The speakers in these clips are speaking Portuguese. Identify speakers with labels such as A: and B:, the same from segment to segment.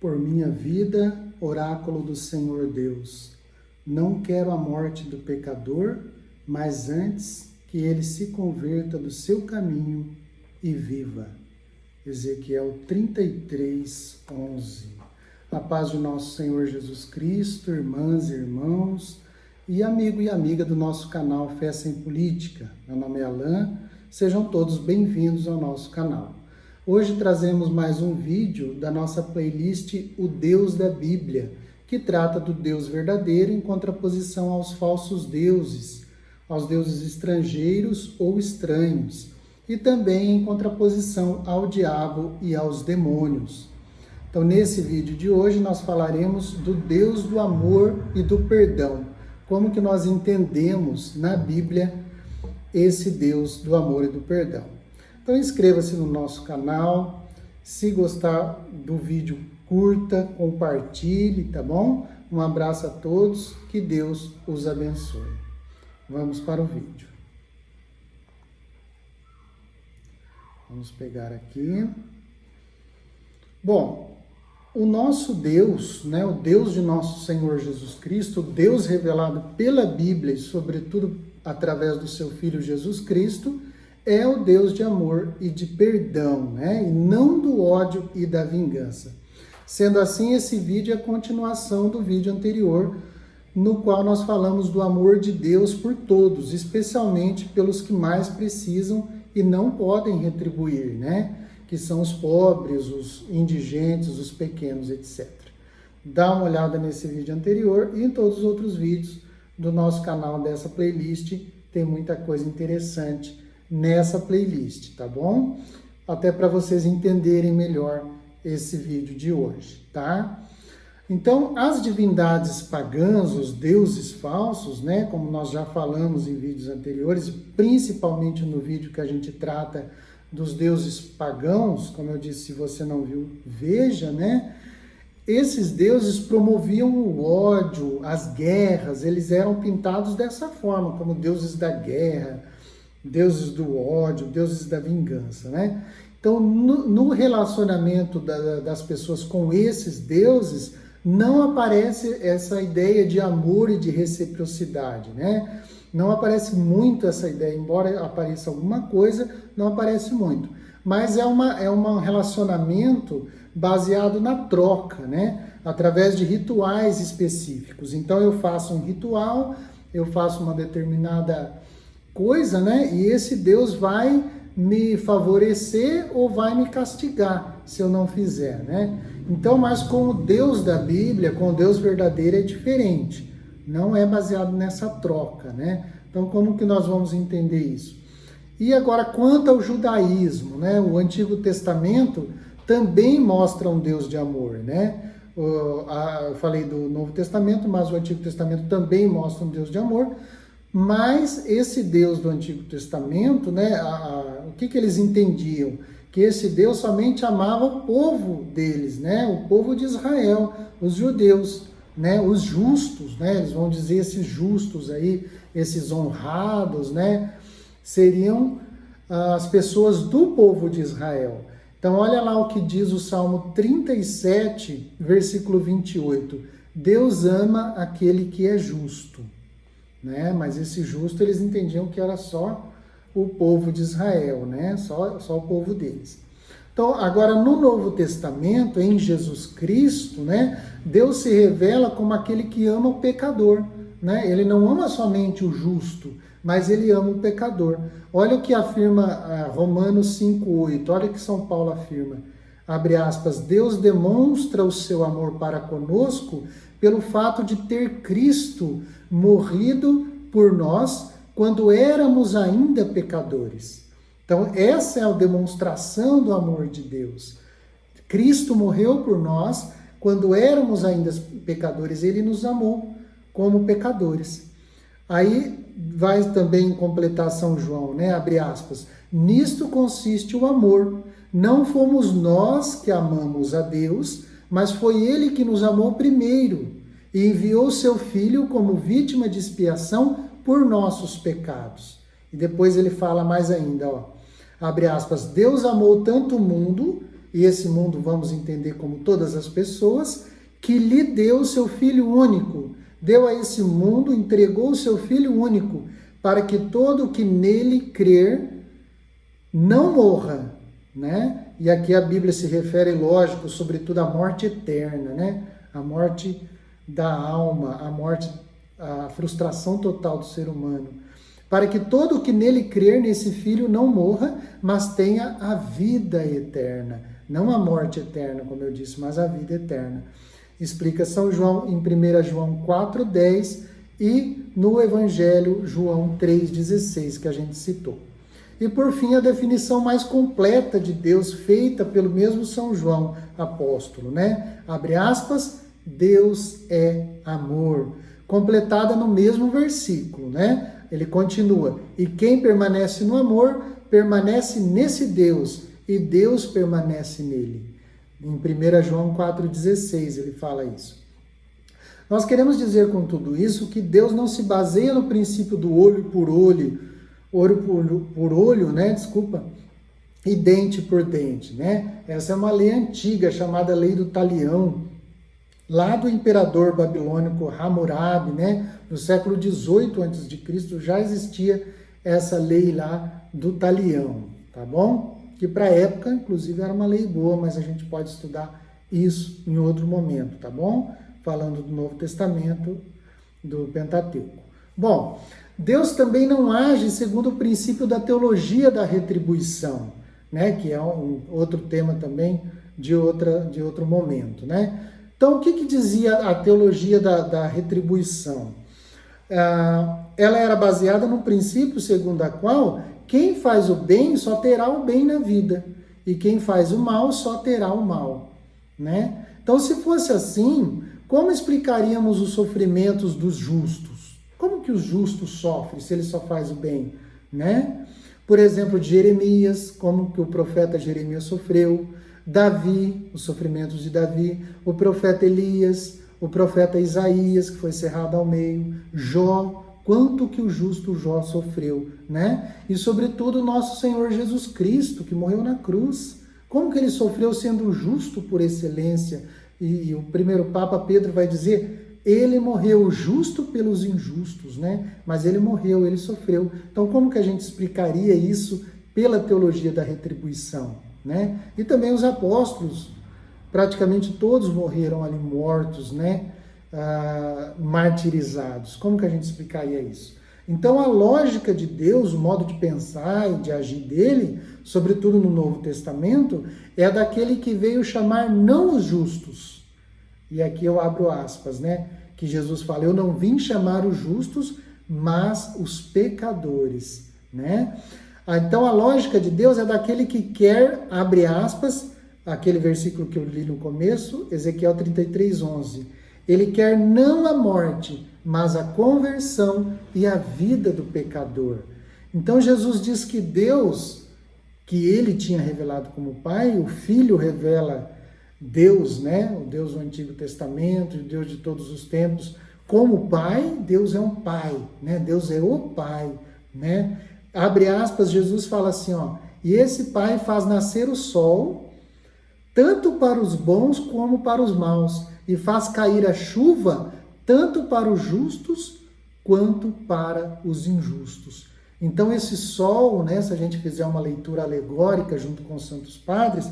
A: Por minha vida, oráculo do Senhor Deus, não quero a morte do pecador, mas antes que ele se converta do seu caminho e viva. Ezequiel 33, 11. A paz do nosso Senhor Jesus Cristo, irmãs e irmãos, e amigo e amiga do nosso canal Fé Sem Política. Meu nome é Alain, sejam todos bem-vindos ao nosso canal. Hoje trazemos mais um vídeo da nossa playlist O Deus da Bíblia, que trata do Deus verdadeiro em contraposição aos falsos deuses, aos deuses estrangeiros ou estranhos, e também em contraposição ao diabo e aos demônios. Então, nesse vídeo de hoje, nós falaremos do Deus do amor e do perdão, como que nós entendemos na Bíblia esse Deus do amor e do perdão. Então inscreva-se no nosso canal, se gostar do vídeo, curta, compartilhe, tá bom? Um abraço a todos, que Deus os abençoe. Vamos para o vídeo. Vamos pegar aqui. Bom, o nosso Deus, né, o Deus de nosso Senhor Jesus Cristo, o Deus revelado pela Bíblia e sobretudo através do seu Filho Jesus Cristo, é o Deus de amor e de perdão, né? E não do ódio e da vingança. Sendo assim, esse vídeo é a continuação do vídeo anterior, no qual nós falamos do amor de Deus por todos, especialmente pelos que mais precisam e não podem retribuir, né? Que são os pobres, os indigentes, os pequenos, etc. Dá uma olhada nesse vídeo anterior e em todos os outros vídeos do nosso canal dessa playlist, tem muita coisa interessante nessa playlist, tá bom? Até para vocês entenderem melhor esse vídeo de hoje, tá? Então, as divindades pagãs, os deuses falsos, né, como nós já falamos em vídeos anteriores, principalmente no vídeo que a gente trata dos deuses pagãos, como eu disse, se você não viu, veja, né? Esses deuses promoviam o ódio, as guerras, eles eram pintados dessa forma, como deuses da guerra, deuses do ódio, deuses da vingança, né? Então, no relacionamento das pessoas com esses deuses, não aparece essa ideia de amor e de reciprocidade, né? Não aparece muito essa ideia, embora apareça alguma coisa, não aparece muito. Mas é um relacionamento baseado na troca, né? Através de rituais específicos. Então, eu faço um ritual, eu faço uma determinada coisa, né? E esse Deus vai me favorecer ou vai me castigar se eu não fizer, né? Então, mas com o Deus da Bíblia, com o Deus verdadeiro é diferente. Não é baseado nessa troca, né? Então, como que nós vamos entender isso? E agora, quanto ao judaísmo, né? O Antigo Testamento também mostra um Deus de amor, né? Eu falei do Novo Testamento, mas o Antigo Testamento também mostra um Deus de amor. Mas esse Deus do Antigo Testamento, né, o que eles entendiam? Que esse Deus somente amava o povo deles, né, o povo de Israel, os judeus, né, os justos, né, eles vão dizer esses justos aí, esses honrados, né, seriam as pessoas do povo de Israel. Então olha lá o que diz o Salmo 37, versículo 28. Deus ama aquele que é justo. Né? Mas esse justo eles entendiam que era só o povo de Israel, né? Só o povo deles. Então, agora no Novo Testamento, em Jesus Cristo, né? Deus se revela como aquele que ama o pecador, né? Ele não ama somente o justo, mas ele ama o pecador. Olha o que afirma Romanos 5:8, olha o que São Paulo afirma, abre aspas, Deus demonstra o seu amor para conosco pelo fato de ter Cristo morrido por nós quando éramos ainda pecadores. Então, essa é a demonstração do amor de Deus. Cristo morreu por nós quando éramos ainda pecadores. Ele nos amou como pecadores. Aí vai também completar São João, né? Abre aspas. Nisto consiste o amor. Não fomos nós que amamos a Deus, mas foi Ele que nos amou primeiro e enviou seu Filho como vítima de expiação por nossos pecados. E depois ele fala mais ainda, ó, abre aspas, Deus amou tanto o mundo e esse mundo vamos entender como todas as pessoas, que lhe deu o seu Filho único, deu a esse mundo, entregou o seu Filho único, para que todo o que nele crer não morra, né? E aqui a Bíblia se refere, lógico, sobretudo à morte eterna, né? A morte da alma, a frustração total do ser humano. Para que todo o que nele crer nesse Filho não morra, mas tenha a vida eterna. Não a morte eterna, como eu disse, mas a vida eterna. Explica São João em 1 João 4,10 e no Evangelho João 3,16, que a gente citou. E por fim, a definição mais completa de Deus, feita pelo mesmo São João apóstolo, né? Abre aspas, Deus é amor. Completada no mesmo versículo, né? Ele continua, e quem permanece no amor, permanece nesse Deus, e Deus permanece nele. Em 1 João 4,16 ele fala isso. Nós queremos dizer com tudo isso que Deus não se baseia no princípio do olho por olho, né? Desculpa, e dente por dente, né? Essa é uma lei antiga chamada lei do talião, lá do imperador babilônico Hammurabi, né? No século XVIII a.C. já existia essa lei lá do talião, tá bom? Que para a época, inclusive, era uma lei boa, mas a gente pode estudar isso em outro momento, tá bom? Falando do Novo Testamento, do Pentateuco. Bom, Deus também não age segundo o princípio da teologia da retribuição, né? Que é outro tema também de outro momento, né? Então, o que dizia a teologia da retribuição? Ela era baseada no princípio segundo a qual quem faz o bem só terá o bem na vida, e quem faz o mal só terá o mal, né? Então, se fosse assim, como explicaríamos os sofrimentos dos justos? Como que os justos sofrem se ele só faz o bem, né? Por exemplo, de Jeremias, como que o profeta Jeremias sofreu, Davi, os sofrimentos de Davi, o profeta Elias, o profeta Isaías, que foi cerrado ao meio, Jó, quanto que o justo Jó sofreu, né? E sobretudo o nosso Senhor Jesus Cristo, que morreu na cruz. Como que ele sofreu sendo justo por excelência? E o primeiro Papa Pedro vai dizer, ele morreu justo pelos injustos, né? Mas ele morreu, ele sofreu. Então como que a gente explicaria isso pela teologia da retribuição, né? E também os apóstolos, praticamente todos morreram ali mortos, né? Martirizados. Como que a gente explicaria isso? Então a lógica de Deus, o modo de pensar e de agir dele, sobretudo no Novo Testamento, é daquele que veio chamar não os justos. E aqui eu abro aspas, né? Que Jesus fala, eu não vim chamar os justos, mas os pecadores, né? Então a lógica de Deus é daquele que quer, abre aspas, aquele versículo que eu li no começo, Ezequiel 33:11. Ele quer não a morte, mas a conversão e a vida do pecador. Então Jesus diz que Deus, que ele tinha revelado como Pai, o Filho revela Deus, né? O Deus do Antigo Testamento, o Deus de todos os tempos, como Pai. Deus é um Pai, né? Deus é o Pai, né? Abre aspas, Jesus fala assim, ó, e esse Pai faz nascer o sol, tanto para os bons como para os maus, e faz cair a chuva, tanto para os justos quanto para os injustos. Então esse sol, né, se a gente fizer uma leitura alegórica junto com os santos padres,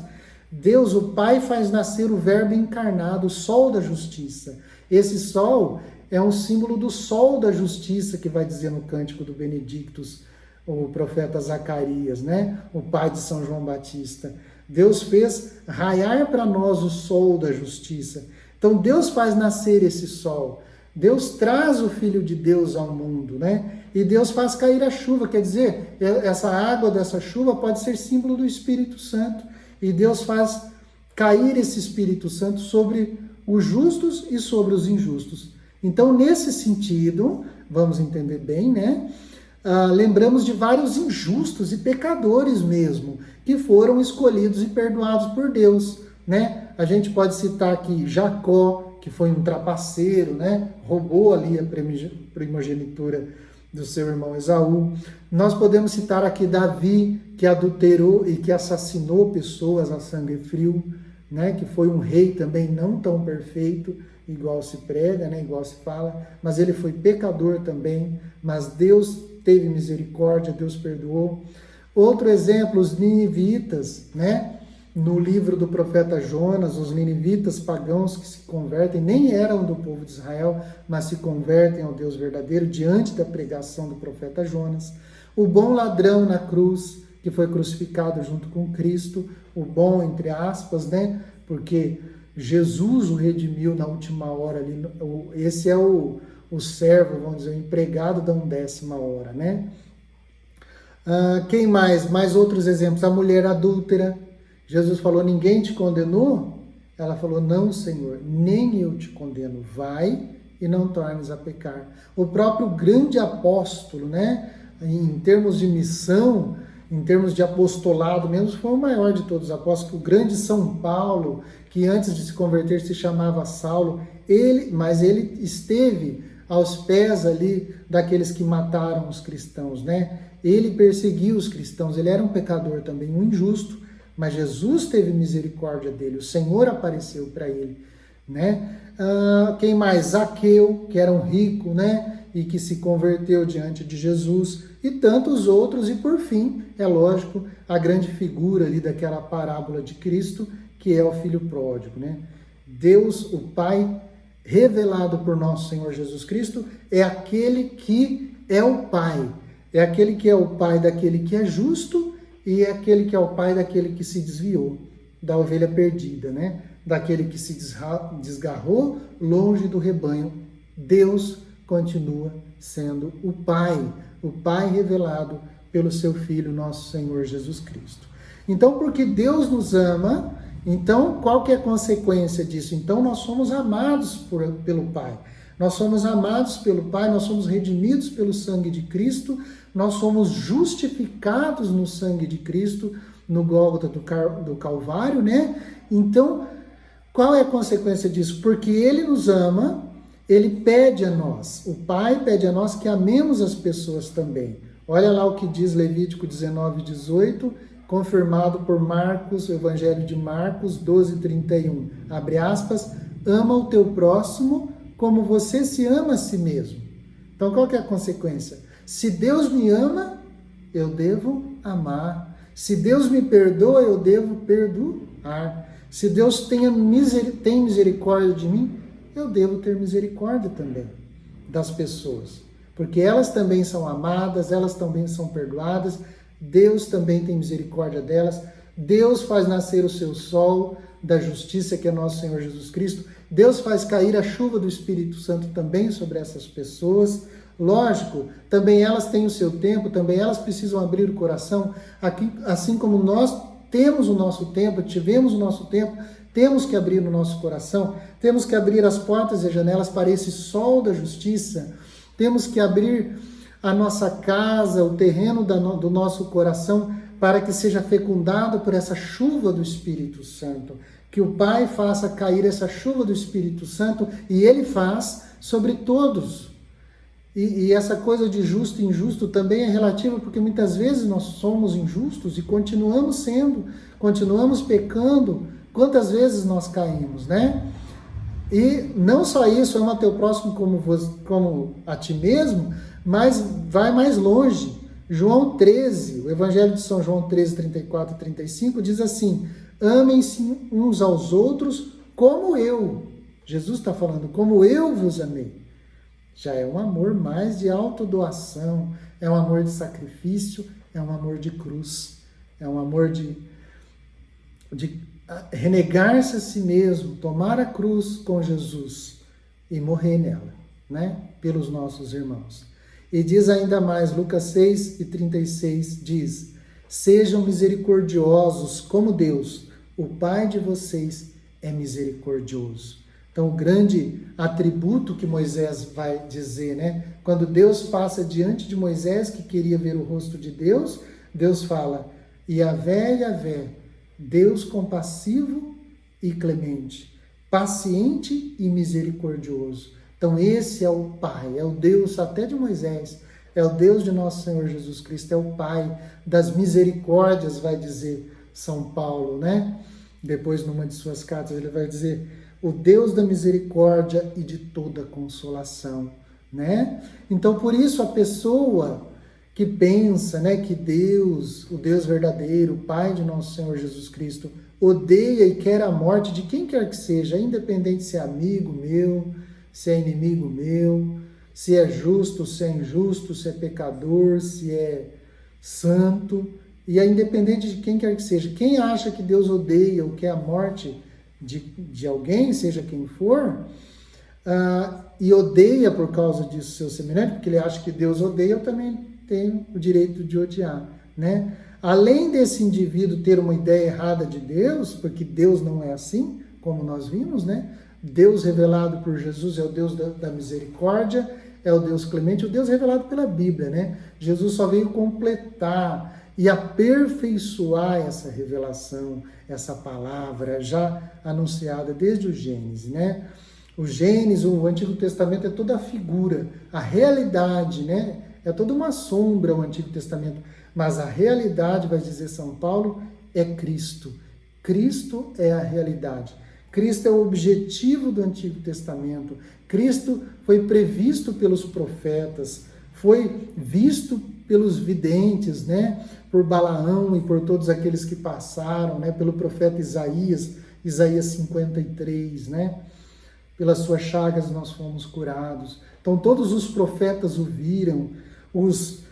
A: Deus, o Pai, faz nascer o Verbo encarnado, o sol da justiça. Esse sol é um símbolo do sol da justiça, que vai dizer no Cântico do Benedictus, o profeta Zacarias, né? O pai de São João Batista. Deus fez raiar para nós o sol da justiça. Então Deus faz nascer esse sol. Deus traz o Filho de Deus ao mundo, né? E Deus faz cair a chuva, quer dizer, essa água dessa chuva pode ser símbolo do Espírito Santo. E Deus faz cair esse Espírito Santo sobre os justos e sobre os injustos. Então, nesse sentido, vamos entender bem, né? Lembramos de vários injustos e pecadores mesmo, que foram escolhidos e perdoados por Deus, né? A gente pode citar aqui Jacó, que foi um trapaceiro, né? Roubou ali a primogenitura do seu irmão Esaú. Nós podemos citar aqui Davi, que adulterou e que assassinou pessoas a sangue frio, né? Que foi um rei também não tão perfeito, igual se prega, né? Igual se fala, mas ele foi pecador também, mas Deus teve misericórdia, Deus perdoou. Outro exemplo, os ninivitas, né? No livro do profeta Jonas, os ninivitas pagãos que se convertem, nem eram do povo de Israel, mas se convertem ao Deus verdadeiro diante da pregação do profeta Jonas. O bom ladrão na cruz, que foi crucificado junto com Cristo, o bom entre aspas, né? Porque Jesus o redimiu na última hora ali. Esse é o servo, vamos dizer, o empregado da 1ª hora, né? Quem mais? Mais outros exemplos. A mulher adúltera. Jesus falou, ninguém te condenou? Ela falou, não, Senhor, nem eu te condeno. Vai e não tornes a pecar. O próprio grande apóstolo, né? Em termos de missão, em termos de apostolado mesmo, foi o maior de todos os apóstolos, o grande São Paulo, que antes de se converter se chamava Saulo, mas ele esteve aos pés ali daqueles que mataram os cristãos, né? Ele perseguiu os cristãos, ele era um pecador também, um injusto, mas Jesus teve misericórdia dele, o Senhor apareceu para ele, né? Quem mais? Zaqueu, que era um rico, né? E que se converteu diante de Jesus, e tantos outros, e por fim, é lógico, a grande figura ali daquela parábola de Cristo, que é o Filho Pródigo, né? Deus, o Pai, revelado por nosso Senhor Jesus Cristo, é aquele que é o Pai, é aquele que é o Pai daquele que é justo, e é aquele que é o pai daquele que se desviou, da ovelha perdida, né? Daquele que se desgarrou longe do rebanho. Deus continua sendo o Pai revelado pelo seu Filho, nosso Senhor Jesus Cristo. Então, porque Deus nos ama, então qual que é a consequência disso? Então nós somos amados pelo Pai. Nós somos amados pelo Pai, nós somos redimidos pelo sangue de Cristo, nós somos justificados no sangue de Cristo, no Gólgota do Calvário, né? Então, qual é a consequência disso? Porque Ele nos ama, Ele pede a nós, o Pai pede a nós que amemos as pessoas também. Olha lá o que diz Levítico 19:18, confirmado por Marcos, o Evangelho de Marcos 12:31. Abre aspas, ama o teu próximo como você se ama a si mesmo. Então, qual que é a consequência? Se Deus me ama, eu devo amar. Se Deus me perdoa, eu devo perdoar. Se Deus tem misericórdia de mim, eu devo ter misericórdia também das pessoas. Porque elas também são amadas, elas também são perdoadas, Deus também tem misericórdia delas. Deus faz nascer o seu sol da justiça, que é nosso Senhor Jesus Cristo. Deus faz cair a chuva do Espírito Santo também sobre essas pessoas. Lógico, também elas têm o seu tempo, também elas precisam abrir o coração. Assim como nós temos o nosso tempo, tivemos o nosso tempo, temos que abrir o nosso coração, temos que abrir as portas e as janelas para esse sol da justiça, temos que abrir a nossa casa, o terreno do nosso coração, para que seja fecundado por essa chuva do Espírito Santo. Que o Pai faça cair essa chuva do Espírito Santo, e Ele faz sobre todos. E essa coisa de justo e injusto também é relativa, porque muitas vezes nós somos injustos e continuamos sendo, continuamos pecando. Quantas vezes nós caímos, né? E não só isso, ama teu próximo como a ti mesmo, mas vai mais longe. João 13, o Evangelho de São João 13, 34 e 35 diz assim, amem-se uns aos outros como eu. Jesus está falando, como eu vos amei. Já é um amor mais de autodoação, é um amor de sacrifício, é um amor de cruz, é um amor de renegar-se a si mesmo, tomar a cruz com Jesus e morrer nela, né? Pelos nossos irmãos. E diz ainda mais, Lucas 6 e 36 diz, sejam misericordiosos como Deus, o Pai de vocês é misericordioso. Então, o grande atributo que Moisés vai dizer, né? Quando Deus passa diante de Moisés, que queria ver o rosto de Deus, Deus fala, Yahvé, Deus compassivo e clemente, paciente e misericordioso. Então, esse é o Pai, é o Deus até de Moisés, É o Deus de nosso Senhor Jesus Cristo, é o Pai das misericórdias, vai dizer São Paulo, né? Depois, numa de suas cartas, ele vai dizer: o Deus da misericórdia e de toda consolação, né? Então, por isso, a pessoa que pensa, né, que Deus, o Deus verdadeiro, o Pai de nosso Senhor Jesus Cristo, odeia e quer a morte de quem quer que seja, independente se é amigo meu, se é inimigo meu, se é justo, se é injusto, se é pecador, se é santo, e é independente de quem quer que seja. Quem acha que Deus odeia ou quer a morte de alguém, seja quem for, e odeia por causa disso seu semelhante, porque ele acha que Deus odeia, eu também tenho o direito de odiar, né? Além desse indivíduo ter uma ideia errada de Deus, porque Deus não é assim, como nós vimos, né? Deus revelado por Jesus é o Deus da misericórdia, é o Deus clemente, o Deus revelado pela Bíblia, né? Jesus só veio completar e aperfeiçoar essa revelação, essa palavra já anunciada desde o Gênesis, né? O Gênesis, o Antigo Testamento é toda a figura, a realidade, né? É toda uma sombra o Antigo Testamento, mas a realidade, vai dizer São Paulo, é Cristo. Cristo é a realidade. Cristo é o objetivo do Antigo Testamento. Cristo foi previsto pelos profetas, foi visto pelos videntes, né? Por Balaão e por todos aqueles que passaram, né? Pelo profeta Isaías, Isaías 53, né? Pelas suas chagas nós fomos curados. Então todos os profetas o viram, os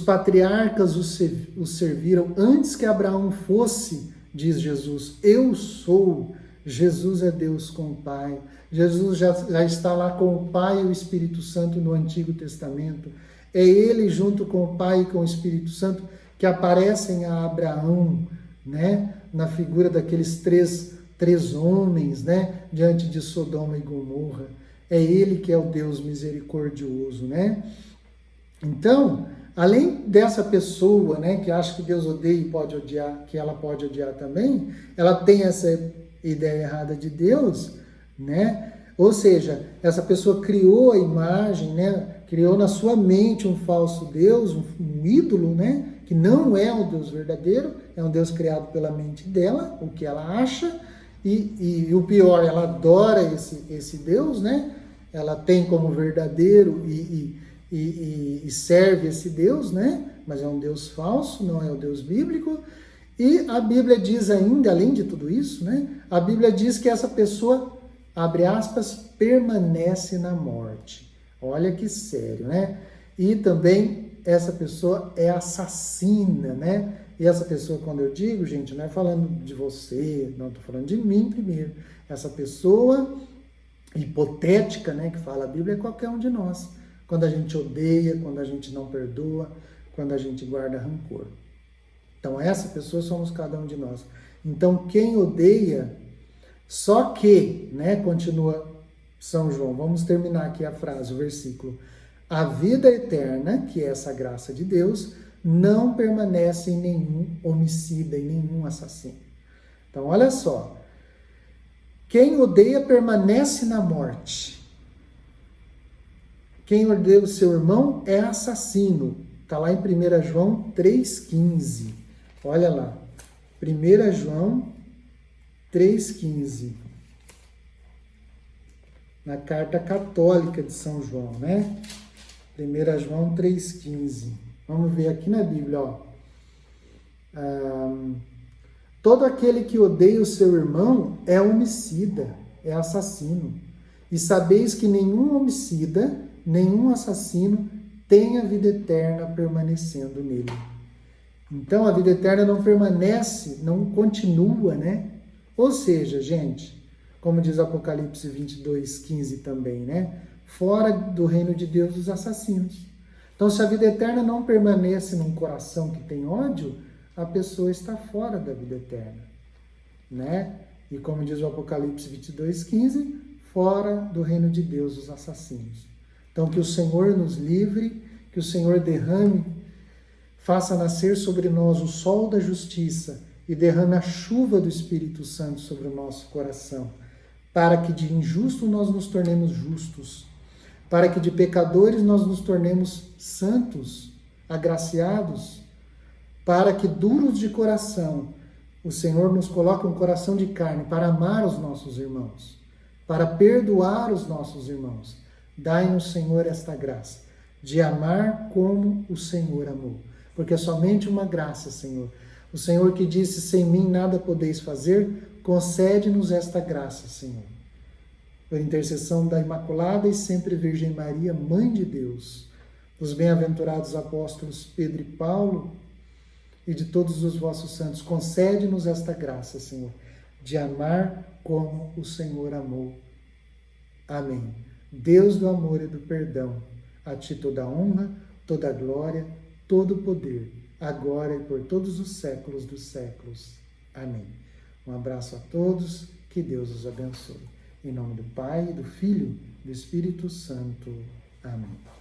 A: patriarcas o serviram. Antes que Abraão fosse, diz Jesus, eu sou. Jesus é Deus com o Pai. Jesus já está lá com o Pai e o Espírito Santo no Antigo Testamento. É ele, junto com o Pai e com o Espírito Santo, que aparecem a Abraão, né? Na figura daqueles três homens, né? Diante de Sodoma e Gomorra. É ele que é o Deus misericordioso, né? Então, além dessa pessoa, né, que acha que Deus odeia e pode odiar, que ela pode odiar também, ela tem essa ideia errada de Deus, né? Ou seja, essa pessoa criou a imagem, né? Criou na sua mente um falso Deus, um ídolo, né? Que não é o Deus verdadeiro, é um Deus criado pela mente dela, o que ela acha, e o pior, ela adora esse Deus, né? Ela tem como verdadeiro e serve esse Deus, né? Mas é um Deus falso, não é o Deus bíblico. E a Bíblia diz ainda, além de tudo isso, né? A Bíblia diz que essa pessoa, abre aspas, permanece na morte. Olha que sério, né? E também essa pessoa é assassina, né? E essa pessoa, quando eu digo, gente, não é falando de você, não, estou falando de mim primeiro. Essa pessoa hipotética, né, que fala a Bíblia, é qualquer um de nós. Quando a gente odeia, quando a gente não perdoa, quando a gente guarda rancor. Então, essa pessoa somos cada um de nós. Então, quem odeia, só que, né, continua São João, vamos terminar aqui a frase, o versículo. A vida eterna, que é essa graça de Deus, não permanece em nenhum homicida, em nenhum assassino. Então, olha só. Quem odeia permanece na morte. Quem odeia o seu irmão é assassino. Está lá em 1 João 3,15. Olha lá. 1 João 3,15. Na carta católica de São João, né? 1 João 3,15. Vamos ver aqui na Bíblia, ó. Todo aquele que odeia o seu irmão é homicida, é assassino. E sabeis que nenhum homicida, nenhum assassino tem a vida eterna permanecendo nele. Então a vida eterna não permanece, não continua, né? Ou seja, gente, como diz Apocalipse 22:15 também, né? Fora do reino de Deus os assassinos. Então, se a vida eterna não permanece num coração que tem ódio, a pessoa está fora da vida eterna, né? E como diz o Apocalipse 22:15, fora do reino de Deus os assassinos. Então, que o Senhor nos livre, que o Senhor derrame, faça nascer sobre nós o sol da justiça e derrame a chuva do Espírito Santo sobre o nosso coração, para que de injusto nós nos tornemos justos, para que de pecadores nós nos tornemos santos, agraciados, para que duros de coração, o Senhor nos coloque um coração de carne para amar os nossos irmãos, para perdoar os nossos irmãos. Dai-nos, Senhor, esta graça de amar como o Senhor amou, porque é somente uma graça, Senhor. O Senhor que disse, sem mim nada podeis fazer, concede-nos esta graça, Senhor. Por intercessão da Imaculada e sempre Virgem Maria, Mãe de Deus, dos bem-aventurados apóstolos Pedro e Paulo e de todos os vossos santos, concede-nos esta graça, Senhor, de amar como o Senhor amou. Amém. Deus do amor e do perdão, a ti toda a honra, toda a glória, todo o poder, agora e por todos os séculos dos séculos. Amém. Um abraço a todos, que Deus os abençoe. Em nome do Pai, do Filho, do Espírito Santo. Amém.